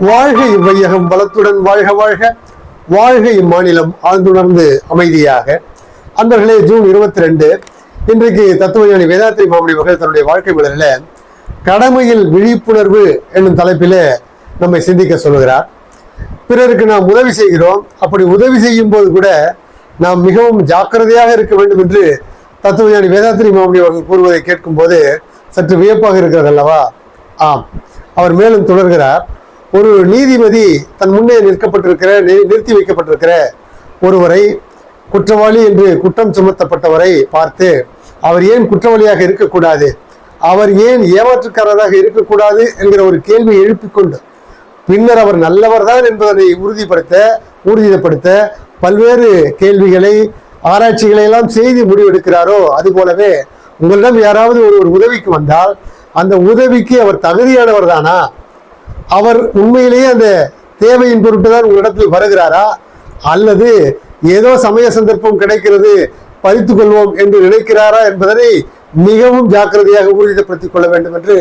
வாழ்க இவ்வையகம் வளத்துடன் வாழ்க வாழ்க. வாழ்க இம்மாநிலம் ஆழ்ந்துணர்ந்து அமைதியாக. அன்பர்களே, ஜூன் 22 இன்றைக்கு தத்துவஞானி வேதாத்ரி மாமணி அவர்கள் தன்னுடைய வாழ்க்கை மலரில் கடமையில் விழிப்புணர்வு என்னும் தலைப்பிலே நம்மை சிந்திக்க சொல்கிறார். பிறருக்கு நாம் உதவி செய்கிறோம். அப்படி உதவி செய்யும் போது கூட நாம் மிகவும் ஜாக்கிரதையாக இருக்க வேண்டும் என்று தத்துவஞானி வேதாத்ரி மாமணி அவர்கள் கூறுவதை கேட்கும் போது சற்று வியப்பாக இருக்கிறது அல்லவா? ஆம். அவர் மேலும் தொடர்கிறார். ஒரு நீதிபதி தன் முன்னே நிறுத்தி வைக்கப்பட்டிருக்கிற ஒருவரை, குற்றவாளி என்று குற்றம் சுமத்தப்பட்டவரை பார்த்து, அவர் ஏன் குற்றவாளியாக இருக்கக்கூடாது, அவர் ஏன் ஏமாற்றுக்காரராக இருக்கக்கூடாது என்கிற ஒரு கேள்வியை எழுப்பிக்கொண்டு பின்னர் அவர் நல்லவர் தான் என்பதனை ஊர்ஜிதப்படுத்த பல்வேறு கேள்விகளை, ஆராய்ச்சிகளை எல்லாம் செய்து முடிவெடுக்கிறாரோ, அது போலவே உங்களிடம் யாராவது ஒரு உதவிக்கு வந்தால் அந்த உதவிக்கு அவர் தகுதியானவர் தானா, அவர் உண்மையிலேயே அந்த தேவையின் பொருட்டு தான் உங்களிடத்தில் வருகிறாரா, அல்லது ஏதோ சமய சந்தர்ப்பம் கிடைக்கிறது பறித்து கொள்வோம் என்று நினைக்கிறாரா என்பதனை மிகவும் ஜாக்கிரதையாக ஊர்ஜிதப்படுத்திக் கொள்ள வேண்டும் என்று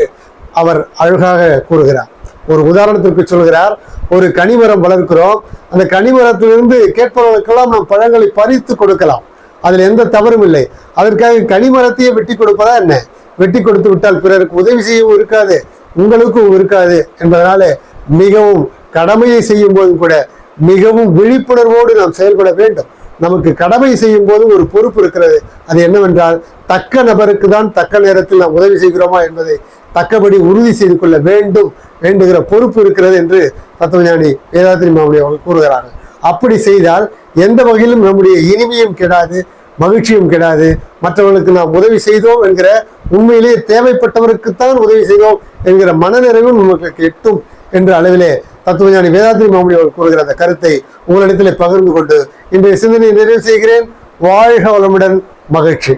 அவர் அழகாக கூறுகிறார். ஒரு உதாரணத்திற்கு சொல்கிறார். ஒரு கனிமரம் வளர்க்கிறோம். அந்த கனிமரத்திலிருந்து கேட்பவர்களுக்கெல்லாம் நாம் பழங்களை பறித்து கொடுக்கலாம். அதில் எந்த தவறும் இல்லை. அதற்காக கனிமரத்தையே வெட்டி கொடுப்பதா என்ன? வெட்டி கொடுத்து விட்டால் பிறருக்கு உதவி செய்யவும் இருக்காது, உங்களுக்கும் இருக்காது. என்பதனால மிகவும் கடமையை செய்யும் போதும் கூட மிகவும் விழிப்புணர்வோடு நாம் செயல்பட வேண்டும். நமக்கு கடமை செய்யும் போது ஒரு பொறுப்பு இருக்கிறது. அது என்னவென்றால், தக்க நபருக்கு தான் தக்க நேரத்தில் நாம் உதவி செய்கிறோமா என்பதை தக்கபடி உறுதி செய்து கொள்ள வேண்டுகிற பொறுப்பு இருக்கிறது என்று தத்துவஞானி வேதாத்ரி மாமணி அவர்கள் கூறுகிறார்கள். அப்படி செய்தால் எந்த வகையிலும் நம்முடைய இனிமையும் கெடாது, மகிழ்ச்சியும் கெடாது. மற்றவர்களுக்கு நாம் உதவி செய்தோம் என்கிற, உண்மையிலேயே தேவைப்பட்டவருக்குத்தான் உதவி செய்தோம் என்கிற மனநிறைவும் நமக்கு எட்டும் என்ற அளவிலே தத்துவஞானி வேதாத்ரி மாமணி அவர்கள் கூறுகிற அந்த கருத்தை உங்களிடத்திலே பகிர்ந்து கொண்டு இன்றைய சிந்தனையை நிறைவு செய்கிறேன். வாழ்க வளமுடன், மகிழ்ச்சி.